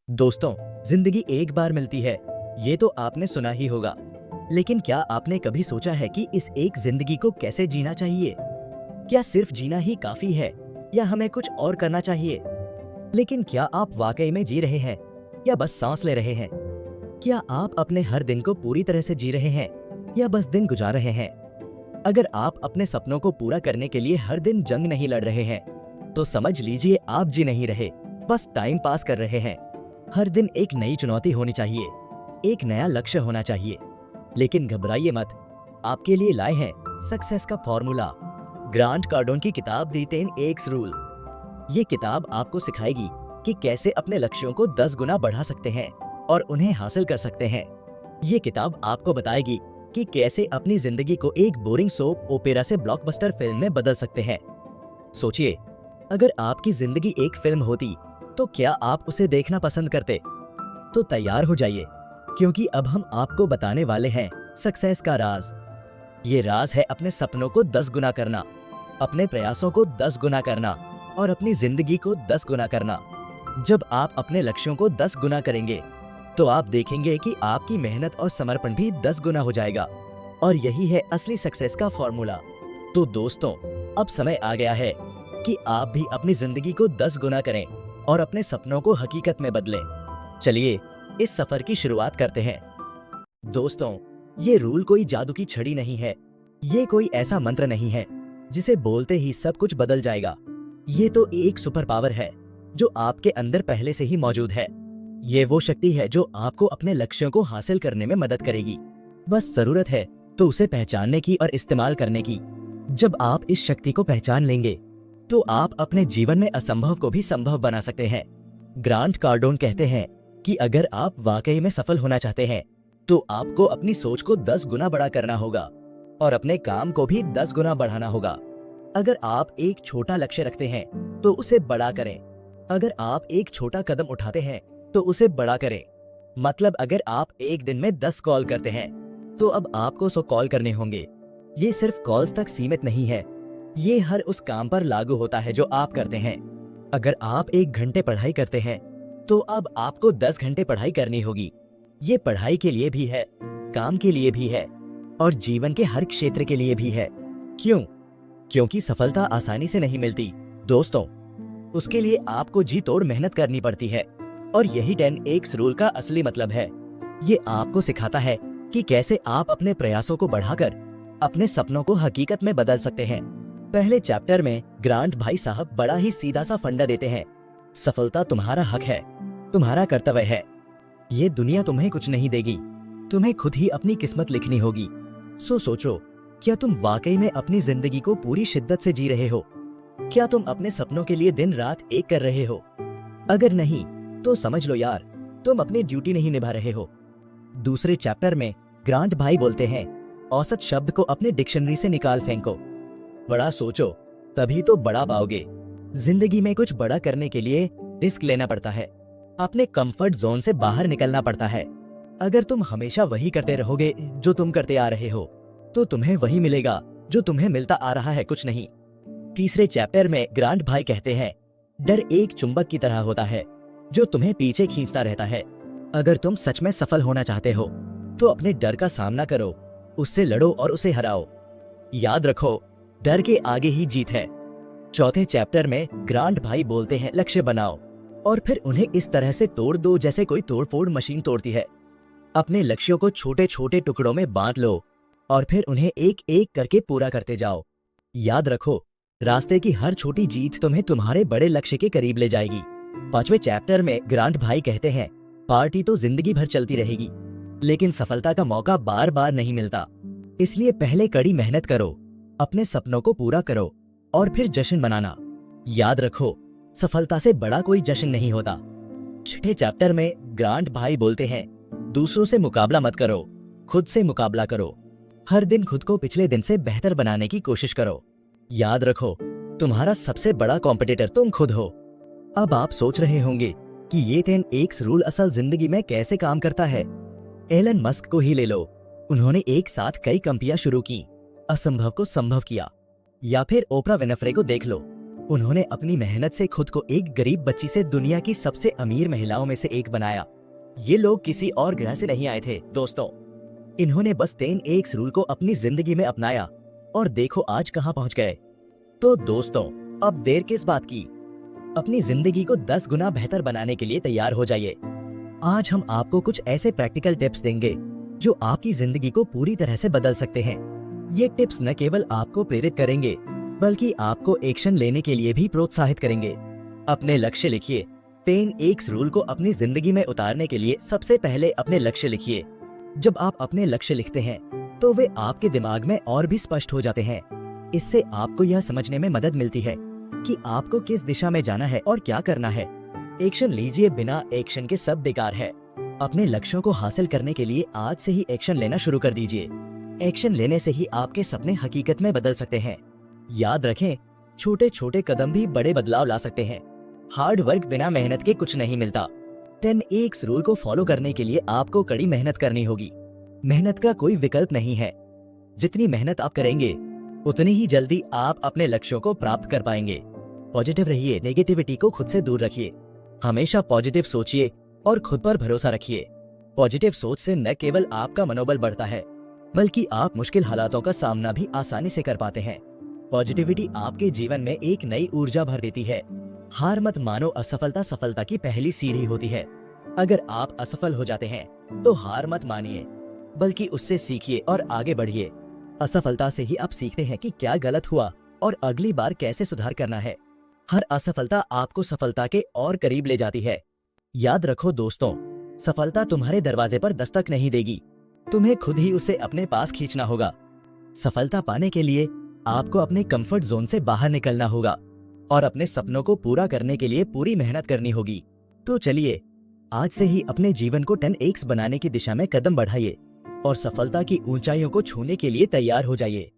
दोस्तों, जिंदगी एक बार मिलती है, ये तो आपने सुना ही होगा। लेकिन क्या आपने कभी सोचा है कि इस एक जिंदगी को कैसे जीना चाहिए? क्या सिर्फ जीना ही काफी है या हमें कुछ और करना चाहिए? लेकिन क्या आप वाकई में जी रहे हैं या बस सांस ले रहे हैं? क्या आप अपने हर दिन को पूरी तरह से जी रहे हैं या बस दिन गुजार रहे हैं? अगर आप अपने सपनों को पूरा करने के लिए हर दिन जंग नहीं लड़ रहे हैं, तो समझ लीजिए आप जी नहीं रहे, बस टाइम पास कर रहे हैं। हर दिन एक नई चुनौती होनी चाहिए, एक नया लक्ष्य होना चाहिए। लेकिन घबराइए मत, आपके लिए लाए हैं सक्सेस का फॉर्मूला। ग्रांट कार्डोन की किताब दी 10x रूल। ये किताब आपको सिखाएगी कि कैसे अपने लक्ष्यों को 10 गुना बढ़ा सकते हैं और उन्हें हासिल कर सकते हैं। ये किताब आपको बताएगी कि कैसे अपनी जिंदगी को एक बोरिंग सोप ओपेरा से ब्लॉकबस्टर फिल्म में बदल सकते हैं। सोचिए, अगर आपकी जिंदगी एक फिल्म होती तो क्या आप उसे देखना पसंद करते? तो तैयार हो जाइए, क्योंकि अब हम आपको बताने वाले हैं सक्सेस का राज। ये राज है अपने सपनों को 10 गुना करना, अपने प्रयासों को 10 गुना करना और अपनी जिंदगी को 10 गुना करना। जब आप अपने लक्ष्यों को 10 गुना करेंगे, तो आप देखेंगे कि आपकी मेहनत और समर्पण भी 10 गुना हो जाएगा। और यही है असली सक्सेस का फॉर्मूला। तो दोस्तों, अब समय आ गया है कि आप भी अपनी जिंदगी को 10 गुना करें और अपने सपनों को हकीकत में बदलें। चलिए इस सफर की शुरुआत करते हैं। दोस्तों, ये रूल कोई जादू की छड़ी नहीं है, ये कोई ऐसा मंत्र नहीं है जिसे बोलते ही सब कुछ बदल जाएगा। ये तो एक सुपर पावर है जो आपके अंदर पहले से ही मौजूद है। ये वो शक्ति है जो आपको अपने लक्ष्यों को हासिल करने में मदद करेगी। बस जरूरत है तो उसे पहचानने की और इस्तेमाल करने की। जब आप इस शक्ति को पहचान लेंगे, तो आप अपने जीवन में असंभव को भी संभव बना सकते हैं। ग्रांट कार्डोन कहते हैं कि अगर आप वाकई में सफल होना चाहते हैं, तो आपको अपनी सोच को 10 गुना बड़ा करना होगा और अपने काम को भी 10 गुना बढ़ाना होगा। अगर आप एक छोटा लक्ष्य रखते हैं, तो उसे बड़ा करें। अगर आप एक छोटा कदम उठाते हैं, तो उसे बड़ा करें। मतलब अगर आप एक दिन में 10 कॉल करते हैं, तो अब आपको 100 कॉल करने होंगे। ये सिर्फ कॉल्स तक सीमित नहीं है, ये हर उस काम पर लागू होता है जो आप करते हैं। अगर आप 1 घंटे पढ़ाई करते हैं, तो अब आपको 10 घंटे पढ़ाई करनी होगी। ये पढ़ाई के लिए भी है, काम के लिए भी है और जीवन के हर क्षेत्र के लिए भी है। क्यों? क्योंकि सफलता आसानी से नहीं मिलती दोस्तों, उसके लिए आपको जी तोड़ मेहनत करनी पड़ती है। और यही 10x रूल का असली मतलब है। ये आपको सिखाता है कि कैसे आप अपने प्रयासों को बढ़ाकर अपने सपनों को हकीकत में बदल सकते हैं। पहले चैप्टर में ग्रांट भाई साहब बड़ा ही सीधा सा फंडा देते हैं। सफलता तुम्हारा हक है, तुम्हारा कर्तव्य है। ये दुनिया तुम्हें कुछ नहीं देगी, तुम्हें खुद ही अपनी किस्मत लिखनी होगी। सो सोचो, क्या तुम वाकई में अपनी जिंदगी को पूरी शिद्दत से जी रहे हो? क्या तुम अपने सपनों के लिए दिन रात एक कर रहे हो? अगर नहीं, तो समझ लो यार, तुम अपनी ड्यूटी नहीं निभा रहे हो। दूसरे चैप्टर में ग्रांट भाई बोलते हैं, औसत शब्द को अपने डिक्शनरी से निकाल फेंको। बड़ा सोचो, तभी तो बड़ा पाओगे। जिंदगी में कुछ बड़ा करने के लिए रिस्क लेना पड़ता है, अपने कंफर्ट जोन से बाहर निकलना पड़ता है। अगर तुम हमेशा वही करते रहोगे जो तुम करते आ रहे हो, तो तुम्हें वही मिलेगा जो तुम्हें मिलता आ रहा है, कुछ नहीं। तीसरे चैप्टर में ग्रांट भाई कहते हैं, डर एक चुंबक की तरह होता है जो तुम्हें पीछे खींचता रहता है। अगर तुम सच में सफल होना चाहते हो, तो अपने डर का सामना करो, उससे लड़ो और उसे हराओ। याद रखो, डर के आगे ही जीत है। चौथे चैप्टर में ग्रांट भाई बोलते हैं, लक्ष्य बनाओ और फिर उन्हें इस तरह से तोड़ दो जैसे कोई तोड़फोड़ मशीन तोड़ती है। अपने लक्ष्यों को छोटे छोटे टुकड़ों में बांट लो और फिर उन्हें एक एक करके पूरा करते जाओ। याद रखो, रास्ते की हर छोटी जीत तुम्हें तुम्हारे बड़े लक्ष्य के करीब ले जाएगी। पांचवें चैप्टर में ग्रांट भाई कहते हैं, पार्टी तो जिंदगी भर चलती रहेगी, लेकिन सफलता का मौका बार बार नहीं मिलता। इसलिए पहले कड़ी मेहनत करो, अपने सपनों को पूरा करो और फिर जश्न मनाना। याद रखो, सफलता से बड़ा कोई जश्न नहीं होता। छठे चैप्टर में ग्रांट भाई बोलते हैं, दूसरों से मुकाबला मत करो, खुद से मुकाबला करो। हर दिन खुद को पिछले दिन से बेहतर बनाने की कोशिश करो। याद रखो, तुम्हारा सबसे बड़ा कॉम्पिटिटर तुम खुद हो। अब आप सोच रहे होंगे कि ये 10x रूल असल जिंदगी में कैसे काम करता है। एलन मस्क को ही ले लो, उन्होंने एक साथ कई कंपनियां शुरू की, असंभव को संभव किया। या फिर ओपरा विनफ्रे को देख लो, उन्होंने अपनी मेहनत से खुद को एक गरीब बच्ची से दुनिया की सबसे अमीर महिलाओं में से एक बनाया। ये लोग किसी और ग्रह से नहीं आए थे दोस्तों, इन्होंने बस 10x रूल को अपनी जिंदगी में अपनाया और देखो आज कहाँ पहुँच गए। तो दोस्तों, अब देर किस बात की, अपनी जिंदगी को 10 गुना बेहतर बनाने के लिए तैयार हो जाइए। आज हम आपको कुछ ऐसे प्रैक्टिकल टिप्स देंगे जो आपकी जिंदगी को पूरी तरह से बदल सकते हैं। ये टिप्स न केवल आपको प्रेरित करेंगे बल्कि आपको एक्शन लेने के लिए भी प्रोत्साहित करेंगे। अपने लक्ष्य लिखिए। 10x रूल को अपनी जिंदगी में उतारने के लिए सबसे पहले अपने लक्ष्य लिखिए। जब आप अपने लक्ष्य लिखते हैं तो वे आपके दिमाग में और भी स्पष्ट हो जाते हैं। इससे आपको यह समझने में मदद मिलती है कि आपको किस दिशा में जाना है और क्या करना है। एक्शन लीजिए, बिना एक्शन के सब बेकार है। अपने लक्ष्यों को हासिल करने के लिए आज से ही एक्शन लेना शुरू कर दीजिए। एक्शन लेने से ही आपके सपने हकीकत में बदल सकते हैं। याद रखें, छोटे छोटे कदम भी बड़े बदलाव ला सकते हैं। हार्ड वर्क बिना मेहनत के कुछ नहीं मिलता। 10x रूल को फॉलो करने के लिए आपको कड़ी मेहनत करनी होगी। मेहनत का कोई विकल्प नहीं है। जितनी मेहनत आप करेंगे उतनी ही जल्दी आप अपने लक्ष्यों को प्राप्त कर पाएंगे। पॉजिटिव रहिए, नेगेटिविटी को खुद से दूर रखिए। हमेशा पॉजिटिव सोचिए और खुद पर भरोसा रखिए। पॉजिटिव सोच से न केवल आपका मनोबल बढ़ता है बल्कि आप मुश्किल हालातों का सामना भी आसानी से कर पाते हैं। पॉजिटिविटी आपके जीवन में एक नई ऊर्जा भर देती है। हार मत मानो, असफलता सफलता की पहली सीढ़ी होती है। अगर आप असफल हो जाते हैं तो हार मत मानिए बल्कि उससे सीखिए और आगे बढ़िए। असफलता से ही आप सीखते हैं कि क्या गलत हुआ और अगली बार कैसे सुधार करना है। हर असफलता आपको सफलता के और करीब ले जाती है। याद रखो दोस्तों, सफलता तुम्हारे दरवाजे पर दस्तक नहीं देगी, तुम्हें खुद ही उसे अपने पास खींचना होगा। सफलता पाने के लिए आपको अपने कंफर्ट जोन से बाहर निकलना होगा और अपने सपनों को पूरा करने के लिए पूरी मेहनत करनी होगी। तो चलिए, आज से ही अपने जीवन को 10x बनाने की दिशा में कदम बढ़ाइए और सफलता की ऊंचाइयों को छूने के लिए तैयार हो जाइए।